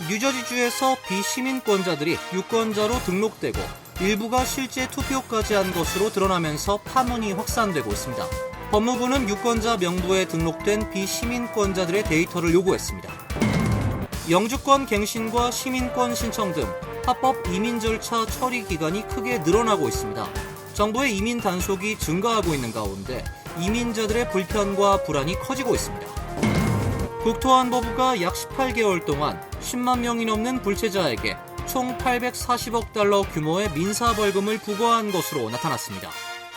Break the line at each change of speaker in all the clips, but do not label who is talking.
뉴저지주에서 비시민권자들이 유권자로 등록되고 일부가 실제 투표까지 한 것으로 드러나면서 파문이 확산되고 있습니다. 법무부는 유권자 명부에 등록된 비시민권자들의 데이터를 요구했습니다. 영주권 갱신과 시민권 신청 등 합법 이민 절차 처리 기간이 크게 늘어나고 있습니다. 정부의 이민 단속이 증가하고 있는 가운데 이민자들의 불편과 불안이 커지고 있습니다. 국토안보부가 약 18개월 동안 10만 명이 넘는 불체자에게 총 840억 달러 규모의 민사벌금을 부과한 것으로 나타났습니다.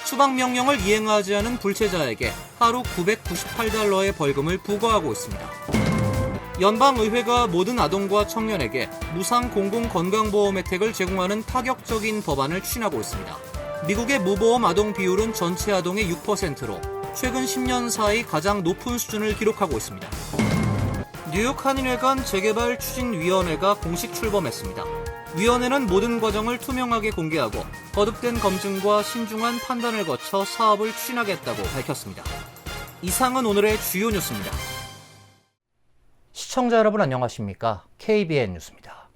추방명령을 이행하지 않은 불체자에게 하루 998달러의 벌금을 부과하고 있습니다. 연방의회가 모든 아동과 청년에게 무상 공공건강보험 혜택을 제공하는 파격적인 법안을 추진하고 있습니다. 미국의 무보험 아동 비율은 전체 아동의 6%로 최근 10년 사이 가장 높은 수준을 기록하고 있습니다. 뉴욕 한인회관 재개발 추진위원회가 공식 출범했습니다. 위원회는 모든 과정을 투명하게 공개하고 거듭된 검증과 신중한 판단을 거쳐 사업을 추진하겠다고 밝혔습니다. 이상은 오늘의 주요 뉴스입니다.
시청자 여러분 안녕하십니까? KBN 뉴스입니다.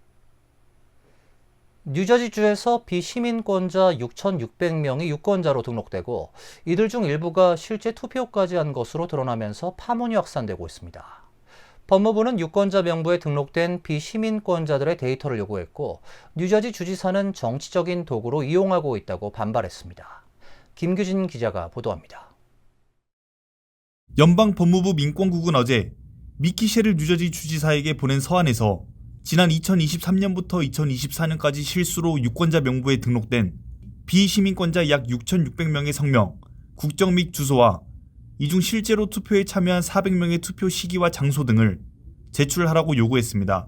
뉴저지주에서 비시민권자 6,600명이 유권자로 등록되고 이들 중 일부가 실제 투표까지 한 것으로 드러나면서 파문이 확산되고 있습니다. 법무부는 유권자 명부에 등록된 비시민권자들의 데이터를 요구했고 뉴저지 주지사는 정치적인 도구로 이용하고 있다고 반발했습니다. 김규진 기자가 보도합니다.
연방법무부 민권국은 어제 미키 셰를 뉴저지 주지사에게 보낸 서한에서 지난 2023년부터 2024년까지 실수로 유권자 명부에 등록된 비시민권자 약 6,600명의 성명, 국적 및 주소와 이 중 실제로 투표에 참여한 400명의 투표 시기와 장소 등을 제출하라고 요구했습니다.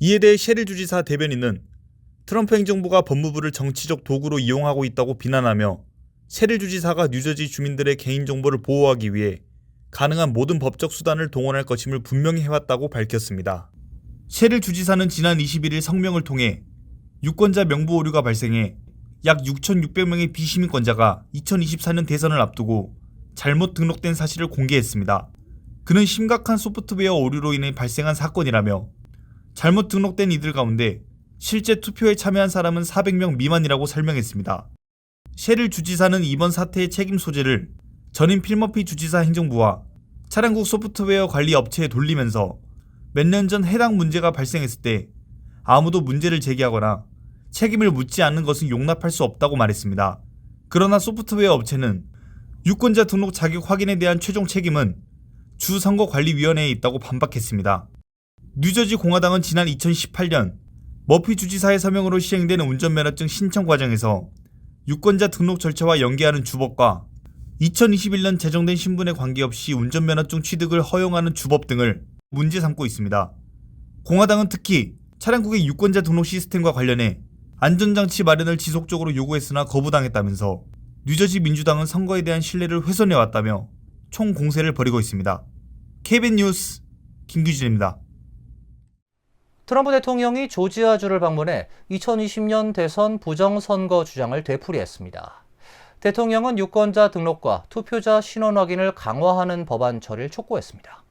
이에 대해 셰릴 주지사 대변인은 트럼프 행정부가 법무부를 정치적 도구로 이용하고 있다고 비난하며 셰릴 주지사가 뉴저지 주민들의 개인정보를 보호하기 위해 가능한 모든 법적 수단을 동원할 것임을 분명히 해왔다고 밝혔습니다. 셰릴 주지사는 지난 21일 성명을 통해 유권자 명부 오류가 발생해 약 6,600명의 비시민권자가 2024년 대선을 앞두고 잘못 등록된 사실을 공개했습니다. 그는 심각한 소프트웨어 오류로 인해 발생한 사건이라며 잘못 등록된 이들 가운데 실제 투표에 참여한 사람은 400명 미만이라고 설명했습니다. 셰릴 주지사는 이번 사태의 책임 소재를 전임 필머피 주지사 행정부와 차량국 소프트웨어 관리 업체에 돌리면서 몇 년 전 해당 문제가 발생했을 때 아무도 문제를 제기하거나 책임을 묻지 않는 것은 용납할 수 없다고 말했습니다. 그러나 소프트웨어 업체는 유권자 등록 자격 확인에 대한 최종 책임은 주선거관리위원회에 있다고 반박했습니다. 뉴저지 공화당은 지난 2018년 머피 주지사의 서명으로 시행된 운전면허증 신청 과정에서 유권자 등록 절차와 연계하는 주법과 2021년 제정된 신분에 관계없이 운전면허증 취득을 허용하는 주법 등을 문제 삼고 있습니다. 공화당은 특히 차량국의 유권자 등록 시스템과 관련해 안전장치 마련을 지속적으로 요구했으나 거부당했다면서 뉴저지 민주당은 선거에 대한 신뢰를 훼손해왔다며 총공세를 벌이고 있습니다. KBN 뉴스 김규진입니다.
트럼프 대통령이 조지아주를 방문해 2020년 대선 부정선거 주장을 되풀이했습니다. 대통령은 유권자 등록과 투표자 신원 확인을 강화하는 법안 처리를 촉구했습니다.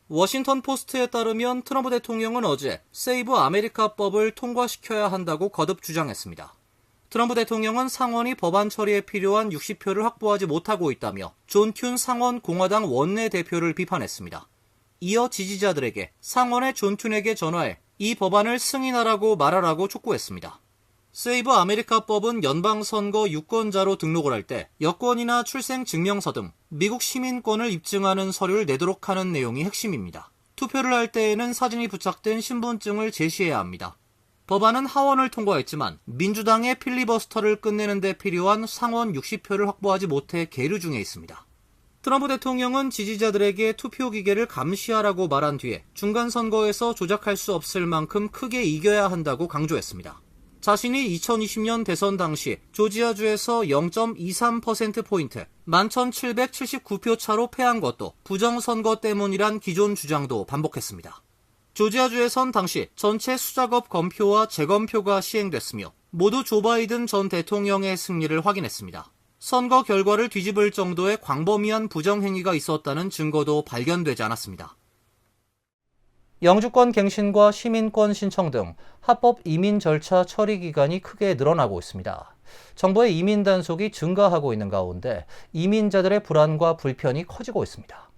워싱턴 포스트에 따르면 트럼프 대통령은 어제 세이브 아메리카법을 통과시켜야 한다고 거듭 주장했습니다. 트럼프 대통령은 상원이 법안 처리에 필요한 60표를 확보하지 못하고 있다며 존 튠 상원 공화당 원내대표를 비판했습니다. 이어 지지자들에게 상원의 존 튠에게 전화해 이 법안을 승인하라고 말하라고 촉구했습니다. 세이브 아메리카법은 연방선거 유권자로 등록을 할 때 여권이나 출생증명서 등 미국 시민권을 입증하는 서류를 내도록 하는 내용이 핵심입니다. 투표를 할 때에는 사진이 부착된 신분증을 제시해야 합니다. 법안은 하원을 통과했지만 민주당의 필리버스터를 끝내는 데 필요한 상원 60표를 확보하지 못해 계류 중에 있습니다. 트럼프 대통령은 지지자들에게 투표 기계를 감시하라고 말한 뒤에 중간선거에서 조작할 수 없을 만큼 크게 이겨야 한다고 강조했습니다. 자신이 2020년 대선 당시 조지아주에서 0.23%포인트, 11,779표 차로 패한 것도 부정선거 때문이란 기존 주장도 반복했습니다. 조지아주에선 당시 전체 수작업 검표와 재검표가 시행됐으며 모두 조 바이든 전 대통령의 승리를 확인했습니다. 선거 결과를 뒤집을 정도의 광범위한 부정행위가 있었다는 증거도 발견되지 않았습니다.
영주권 갱신과 시민권 신청 등 합법 이민 절차 처리 기간이 크게 늘어나고 있습니다. 정부의 이민 단속이 증가하고 있는 가운데 이민자들의 불안과 불편이 커지고 있습니다.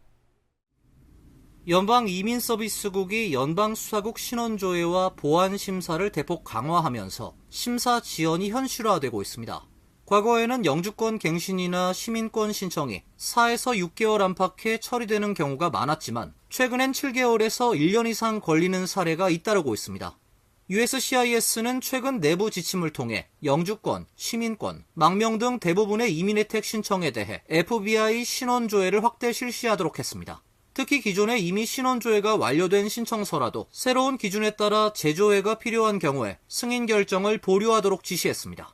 연방이민서비스국이 연방수사국 신원조회와 보안심사를 대폭 강화하면서 심사 지연이 현실화되고 있습니다. 과거에는 영주권 갱신이나 시민권 신청이 4에서 6개월 안팎에 처리되는 경우가 많았지만 최근엔 7개월에서 1년 이상 걸리는 사례가 잇따르고 있습니다. USCIS는 최근 내부 지침을 통해 영주권, 시민권, 망명 등 대부분의 이민 혜택 신청에 대해 FBI 신원조회를 확대 실시하도록 했습니다. 특히 기존에 이미 신원조회가 완료된 신청서라도 새로운 기준에 따라 재조회가 필요한 경우에 승인 결정을 보류하도록 지시했습니다.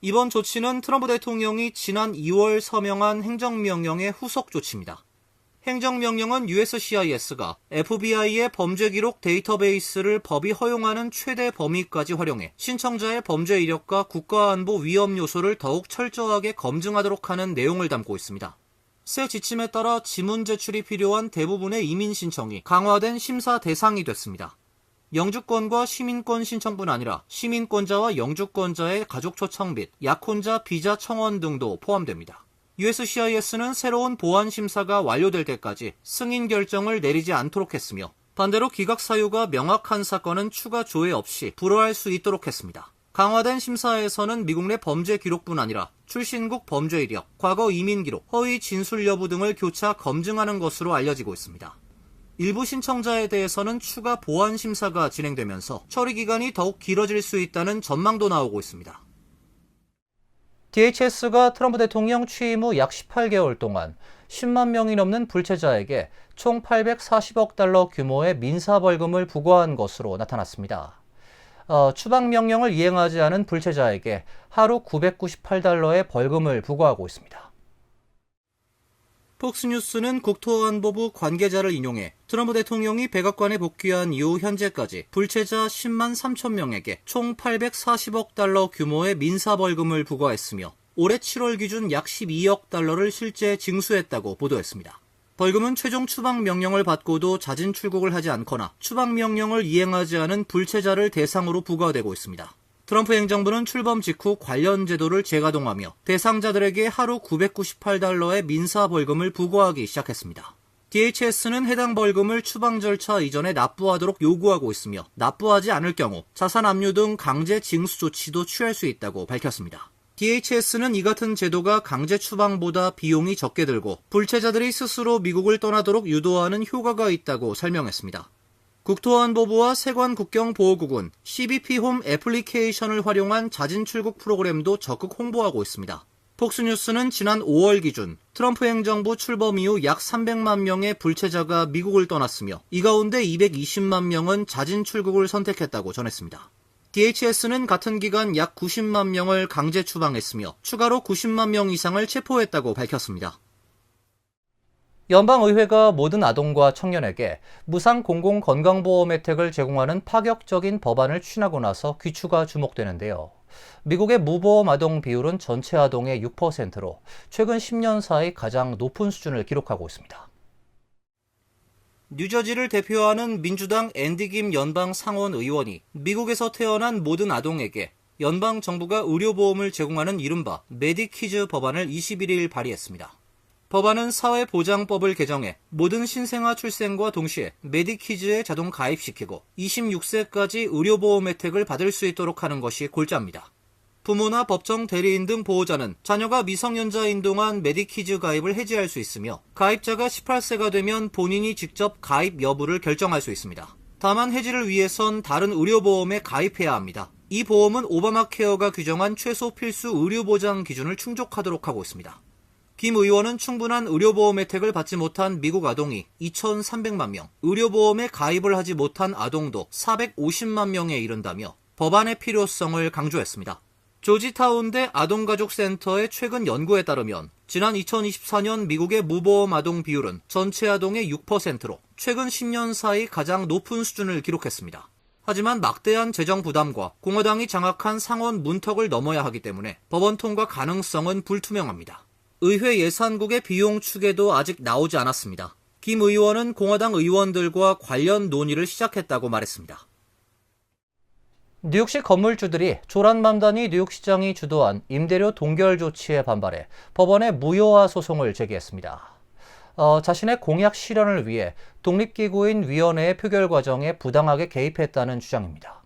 이번 조치는 트럼프 대통령이 지난 2월 서명한 행정명령의 후속 조치입니다. 행정명령은 USCIS가 FBI의 범죄기록 데이터베이스를 법이 허용하는 최대 범위까지 활용해 신청자의 범죄 이력과 국가안보 위험 요소를 더욱 철저하게 검증하도록 하는 내용을 담고 있습니다. 새 지침에 따라 지문 제출이 필요한 대부분의 이민 신청이 강화된 심사 대상이 됐습니다. 영주권과 시민권 신청뿐 아니라 시민권자와 영주권자의 가족 초청 및 약혼자 비자 청원 등도 포함됩니다. USCIS는 새로운 보안 심사가 완료될 때까지 승인 결정을 내리지 않도록 했으며 반대로 기각 사유가 명확한 사건은 추가 조회 없이 불허할 수 있도록 했습니다. 강화된 심사에서는 미국 내 범죄 기록뿐 아니라 출신국 범죄 이력, 과거 이민 기록, 허위 진술 여부 등을 교차 검증하는 것으로 알려지고 있습니다. 일부 신청자에 대해서는 추가 보안 심사가 진행되면서 처리 기간이 더욱 길어질 수 있다는 전망도 나오고 있습니다.
DHS가 트럼프 대통령 취임 후 약 18개월 동안 10만 명이 넘는 불체자에게 총 840억 달러 규모의 민사벌금을 부과한 것으로 나타났습니다. 추방명령을 이행하지 않은 불체자에게 하루 998달러의 벌금을 부과하고 있습니다.
폭스뉴스는 국토안보부 관계자를 인용해 트럼프 대통령이 백악관에 복귀한 이후 현재까지 불체자 10만 3천 명에게 총 840억 달러 규모의 민사벌금을 부과했으며 올해 7월 기준 약 12억 달러를 실제 징수했다고 보도했습니다. 벌금은 최종 추방명령을 받고도 자진 출국을 하지 않거나 추방명령을 이행하지 않은 불체자를 대상으로 부과되고 있습니다. 트럼프 행정부는 출범 직후 관련 제도를 재가동하며 대상자들에게 하루 998달러의 민사벌금을 부과하기 시작했습니다. DHS는 해당 벌금을 추방 절차 이전에 납부하도록 요구하고 있으며 납부하지 않을 경우 자산 압류 등 강제 징수 조치도 취할 수 있다고 밝혔습니다. DHS는 이 같은 제도가 강제 추방보다 비용이 적게 들고 불체자들이 스스로 미국을 떠나도록 유도하는 효과가 있다고 설명했습니다. 국토안보부와 세관국경보호국은 CBP 홈 애플리케이션을 활용한 자진 출국 프로그램도 적극 홍보하고 있습니다. 폭스뉴스는 지난 5월 기준 트럼프 행정부 출범 이후 약 300만 명의 불체자가 미국을 떠났으며 이 가운데 220만 명은 자진 출국을 선택했다고 전했습니다. DHS는 같은 기간 약 90만 명을 강제 추방했으며 추가로 90만 명 이상을 체포했다고 밝혔습니다.
연방의회가 모든 아동과 청년에게 무상 공공건강보험 혜택을 제공하는 파격적인 법안을 추진하고 나서 귀추가 주목되는데요. 미국의 무보험 아동 비율은 전체 아동의 6%로 최근 10년 사이 가장 높은 수준을 기록하고 있습니다.
뉴저지를 대표하는 민주당 앤디 김 연방 상원 의원이 미국에서 태어난 모든 아동에게 연방 정부가 의료보험을 제공하는 이른바 메디키즈 법안을 21일 발의했습니다. 법안은 사회보장법을 개정해 모든 신생아 출생과 동시에 메디키즈에 자동 가입시키고 26세까지 의료보험 혜택을 받을 수 있도록 하는 것이 골자입니다. 부모나 법정 대리인 등 보호자는 자녀가 미성년자인 동안 메디키즈 가입을 해지할 수 있으며 가입자가 18세가 되면 본인이 직접 가입 여부를 결정할 수 있습니다. 다만 해지를 위해선 다른 의료보험에 가입해야 합니다. 이 보험은 오바마 케어가 규정한 최소 필수 의료보장 기준을 충족하도록 하고 있습니다. 김 의원은 충분한 의료보험 혜택을 받지 못한 미국 아동이 2,300만 명, 의료보험에 가입을 하지 못한 아동도 450만 명에 이른다며 법안의 필요성을 강조했습니다. 조지타운대 아동가족센터의 최근 연구에 따르면 지난 2024년 미국의 무보험 아동 비율은 전체 아동의 6%로 최근 10년 사이 가장 높은 수준을 기록했습니다. 하지만 막대한 재정 부담과 공화당이 장악한 상원 문턱을 넘어야 하기 때문에 법원 통과 가능성은 불투명합니다. 의회 예산국의 비용 추계도 아직 나오지 않았습니다. 김 의원은 공화당 의원들과 관련 논의를 시작했다고 말했습니다.
뉴욕시 건물주들이 조란 맘다니 뉴욕시장이 주도한 임대료 동결 조치에 반발해 법원에 무효화 소송을 제기했습니다. 자신의 공약 실현을 위해 독립기구인 위원회의 표결 과정에 부당하게 개입했다는 주장입니다.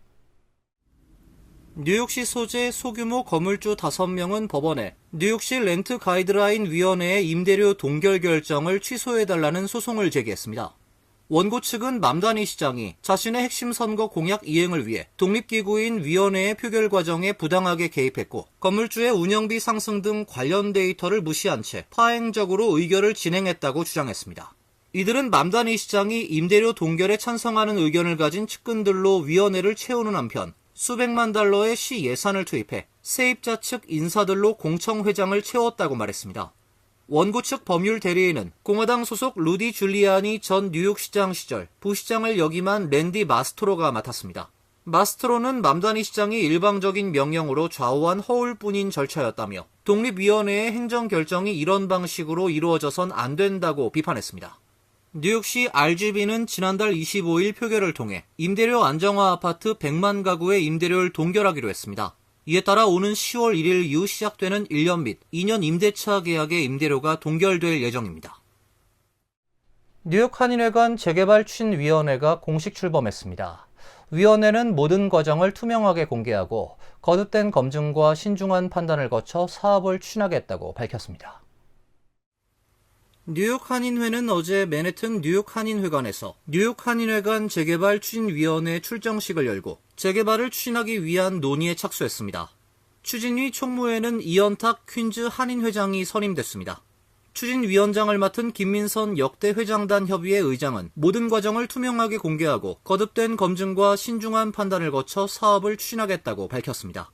뉴욕시 소재 소규모 건물주 5명은 법원에 뉴욕시 렌트 가이드라인 위원회의 임대료 동결 결정을 취소해달라는 소송을 제기했습니다. 원고 측은 맘다니 시장이 자신의 핵심 선거 공약 이행을 위해 독립기구인 위원회의 표결 과정에 부당하게 개입했고 건물주의 운영비 상승 등 관련 데이터를 무시한 채 파행적으로 의결을 진행했다고 주장했습니다. 이들은 맘다니 시장이 임대료 동결에 찬성하는 의견을 가진 측근들로 위원회를 채우는 한편 수백만 달러의 시 예산을 투입해 세입자 측 인사들로 공청회장을 채웠다고 말했습니다. 원고 측 법률 대리인은 공화당 소속 루디 줄리아니 전 뉴욕시장 시절 부시장을 역임한 랜디 마스트로가 맡았습니다. 마스트로는 맘다니 시장이 일방적인 명령으로 좌우한 허울뿐인 절차였다며 독립위원회의 행정결정이 이런 방식으로 이루어져선 안 된다고 비판했습니다. 뉴욕시 RGB는 지난달 25일 표결을 통해 임대료 안정화 아파트 100만 가구의 임대료를 동결하기로 했습니다. 이에 따라 오는 10월 1일 이후 시작되는 1년 및 2년 임대차 계약의 임대료가 동결될 예정입니다.
뉴욕 한인회관 재개발 추진위원회가 공식 출범했습니다. 위원회는 모든 과정을 투명하게 공개하고 거듭된 검증과 신중한 판단을 거쳐 사업을 추진하겠다고 밝혔습니다.
뉴욕 한인회는 어제 맨해튼 뉴욕 한인회관에서 뉴욕 한인회관 재개발 추진위원회 출정식을 열고 재개발을 추진하기 위한 논의에 착수했습니다. 추진위 총무에는 이연탁 퀸즈 한인회장이 선임됐습니다. 추진위원장을 맡은 김민선 역대 회장단 협의회 의장은 모든 과정을 투명하게 공개하고 거듭된 검증과 신중한 판단을 거쳐 사업을 추진하겠다고 밝혔습니다.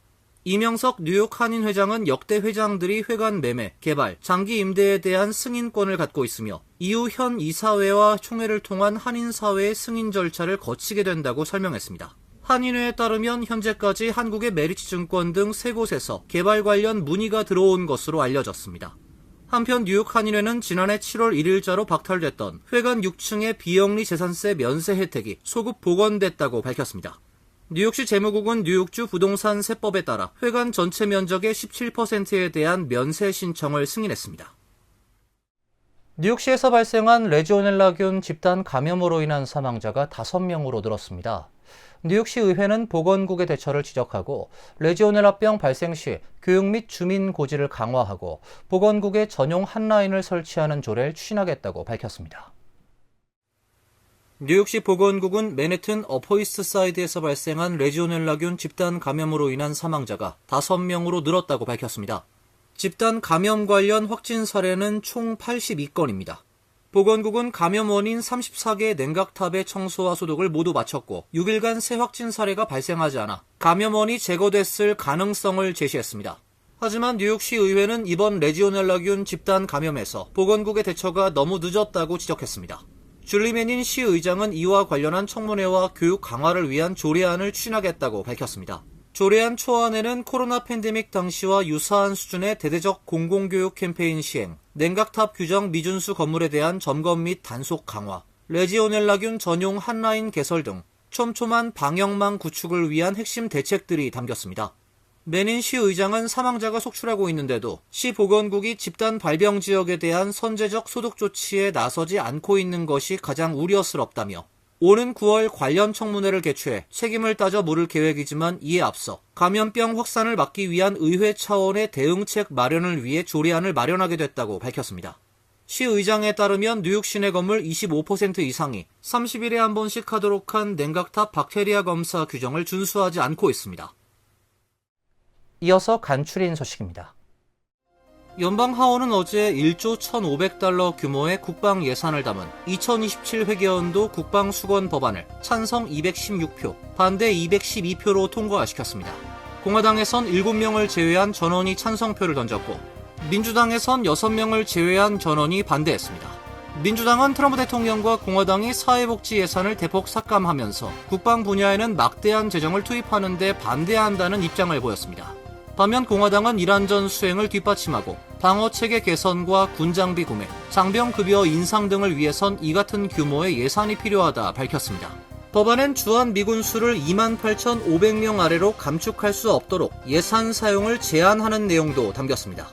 이명석 뉴욕 한인회장은 역대 회장들이 회관 매매, 개발, 장기 임대에 대한 승인권을 갖고 있으며 이후 현 이사회와 총회를 통한 한인사회의 승인 절차를 거치게 된다고 설명했습니다. 한인회에 따르면 현재까지 한국의 메리츠증권 등 3곳에서 개발 관련 문의가 들어온 것으로 알려졌습니다. 한편 뉴욕 한인회는 지난해 7월 1일자로 박탈됐던 회관 6층의 비영리 재산세 면세 혜택이 소급 복원됐다고 밝혔습니다. 뉴욕시 재무국은 뉴욕주 부동산 세법에 따라 회관 전체 면적의 17%에 대한 면세 신청을 승인했습니다.
뉴욕시에서 발생한 레지오넬라균 집단 감염으로 인한 사망자가 5명으로 늘었습니다. 뉴욕시 의회는 보건국의 대처를 지적하고 레지오넬라병 발생 시 교육 및 주민 고지를 강화하고 보건국의 전용 핫라인을 설치하는 조례를 추진하겠다고 밝혔습니다.
뉴욕시 보건국은 맨해튼 어퍼이스트 사이드에서 발생한 레지오넬라균 집단 감염으로 인한 사망자가 5명으로 늘었다고 밝혔습니다. 집단 감염 관련 확진 사례는 총 82건입니다. 보건국은 감염 원인 34개의 냉각탑의 청소와 소독을 모두 마쳤고 6일간 새 확진 사례가 발생하지 않아 감염원이 제거됐을 가능성을 제시했습니다. 하지만 뉴욕시 의회는 이번 레지오넬라균 집단 감염에서 보건국의 대처가 너무 늦었다고 지적했습니다. 줄리 매닌 시 의장은 이와 관련한 청문회와 교육 강화를 위한 조례안을 추진하겠다고 밝혔습니다. 조례안 초안에는 코로나 팬데믹 당시와 유사한 수준의 대대적 공공교육 캠페인 시행, 냉각탑 규정 미준수 건물에 대한 점검 및 단속 강화, 레지오넬라균 전용 핫라인 개설 등 촘촘한 방역망 구축을 위한 핵심 대책들이 담겼습니다. 매닌 시 의장은 사망자가 속출하고 있는데도 시 보건국이 집단 발병 지역에 대한 선제적 소독 조치에 나서지 않고 있는 것이 가장 우려스럽다며 오는 9월 관련 청문회를 개최해 책임을 따져 물을 계획이지만 이에 앞서 감염병 확산을 막기 위한 의회 차원의 대응책 마련을 위해 조례안을 마련하게 됐다고 밝혔습니다. 시 의장에 따르면 뉴욕 시내 건물 25% 이상이 30일에 한 번씩 하도록 한 냉각탑 박테리아 검사 규정을 준수하지 않고 있습니다.
이어서 간추린 소식입니다.
연방 하원은 어제 1조 1,500달러 규모의 국방 예산을 담은 2027 회계연도 국방 수건 법안을 찬성 216표, 반대 212표로 통과시켰습니다. 공화당에선 7명을 제외한 전원이 찬성표를 던졌고 민주당에선 6명을 제외한 전원이 반대했습니다. 민주당은 트럼프 대통령과 공화당이 사회복지 예산을 대폭 삭감하면서 국방 분야에는 막대한 재정을 투입하는 데 반대한다는 입장을 보였습니다. 반면 공화당은 이란전 수행을 뒷받침하고 방어체계 개선과 군장비 구매, 장병급여 인상 등을 위해선 이 같은 규모의 예산이 필요하다 밝혔습니다. 법안엔 주한 미군 수를 28,500명 아래로 감축할 수 없도록 예산 사용을 제한하는 내용도 담겼습니다.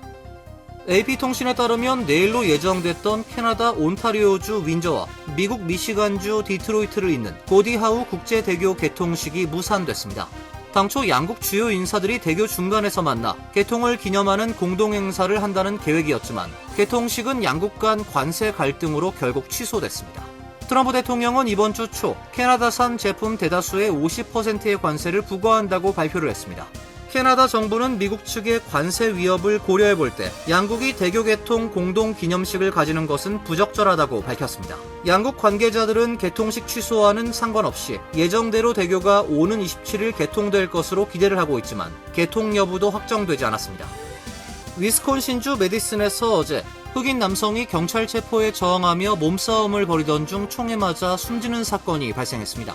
AP통신에 따르면 내일로 예정됐던 캐나다 온타리오주 윈저와 미국 미시간주 디트로이트를 잇는 고디하우 국제대교 개통식이 무산됐습니다. 당초 양국 주요 인사들이 대교 중간에서 만나 개통을 기념하는 공동행사를 한다는 계획이었지만 개통식은 양국 간 관세 갈등으로 결국 취소됐습니다. 트럼프 대통령은 이번 주 초 캐나다산 제품 대다수의 50%의 관세를 부과한다고 발표를 했습니다. 캐나다 정부는 미국 측의 관세 위협을 고려해 볼 때 양국이 대교 개통 공동 기념식을 가지는 것은 부적절하다고 밝혔습니다. 양국 관계자들은 개통식 취소와는 상관없이 예정대로 대교가 오는 27일 개통될 것으로 기대를 하고 있지만 개통 여부도 확정되지 않았습니다. 위스콘신주 메디슨에서 어제 흑인 남성이 경찰 체포에 저항하며 몸싸움을 벌이던 중 총에 맞아 숨지는 사건이 발생했습니다.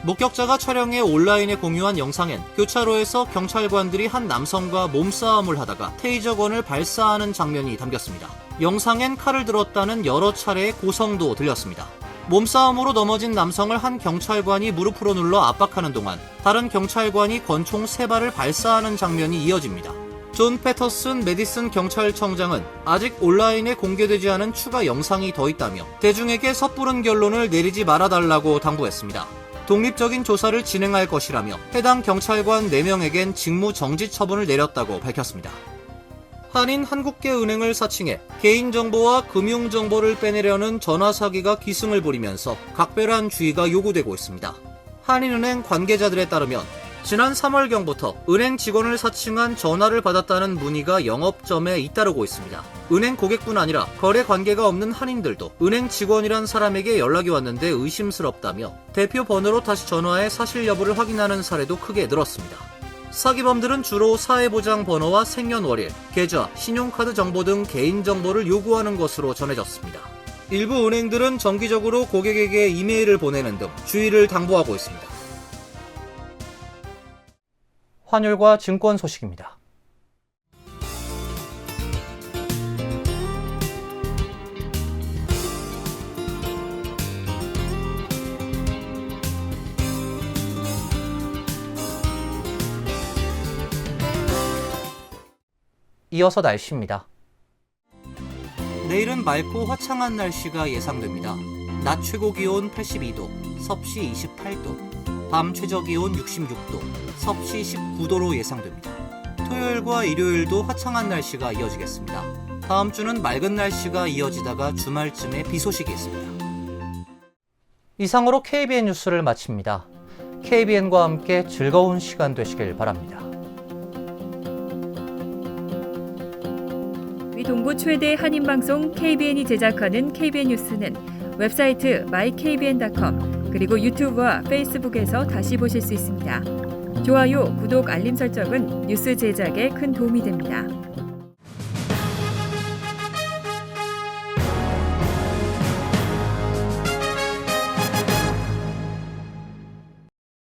목격자가 촬영해 온라인에 공유한 영상엔 교차로에서 경찰관들이 한 남성과 몸싸움을 하다가 테이저건을 발사하는 장면이 담겼습니다. 영상엔 칼을 들었다는 여러 차례의 고성도 들렸습니다. 몸싸움으로 넘어진 남성을 한 경찰관이 무릎으로 눌러 압박하는 동안 다른 경찰관이 권총 3발을 발사하는 장면이 이어집니다. 존 패터슨 메디슨 경찰청장은 아직 온라인에 공개되지 않은 추가 영상이 더 있다며 대중에게 섣부른 결론을 내리지 말아달라고 당부했습니다. 독립적인 조사를 진행할 것이라며 해당 경찰관 4명에겐 직무 정지 처분을 내렸다고 밝혔습니다. 한인 한국계 은행을 사칭해 개인정보와 금융정보를 빼내려는 전화사기가 기승을 부리면서 각별한 주의가 요구되고 있습니다. 한인은행 관계자들에 따르면 지난 3월경부터 은행 직원을 사칭한 전화를 받았다는 문의가 영업점에 잇따르고 있습니다. 은행 고객뿐 아니라 거래 관계가 없는 한인들도 은행 직원이란 사람에게 연락이 왔는데 의심스럽다며 대표 번호로 다시 전화해 사실 여부를 확인하는 사례도 크게 늘었습니다. 사기범들은 주로 사회보장 번호와 생년월일, 계좌, 신용카드 정보 등 개인정보를 요구하는 것으로 전해졌습니다. 일부 은행들은 정기적으로 고객에게 이메일을 보내는 등 주의를 당부하고 있습니다.
환율과 증권 소식입니다. 이어서 날씨입니다.
내일은 맑고 화창한 날씨가 예상됩니다. 낮 최고 기온 82도, 섭씨 28도, 밤 최저 기온 66도, 섭씨 19도로 예상됩니다. 토요일과 일요일도 화창한 날씨가 이어지겠습니다. 다음 주는 맑은 날씨가 이어지다가 주말쯤에 비 소식이 있습니다.
이상으로 KBN 뉴스를 마칩니다. KBN과 함께 즐거운 시간 되시길 바랍니다.
동부 최대 한인방송 KBN이 제작하는 KBN 뉴스는 웹사이트 mykbn.com 그리고 유튜브와 페이스북에서 다시 보실 수 있습니다. 좋아요, 구독, 알림 설정은 뉴스 제작에 큰 도움이 됩니다.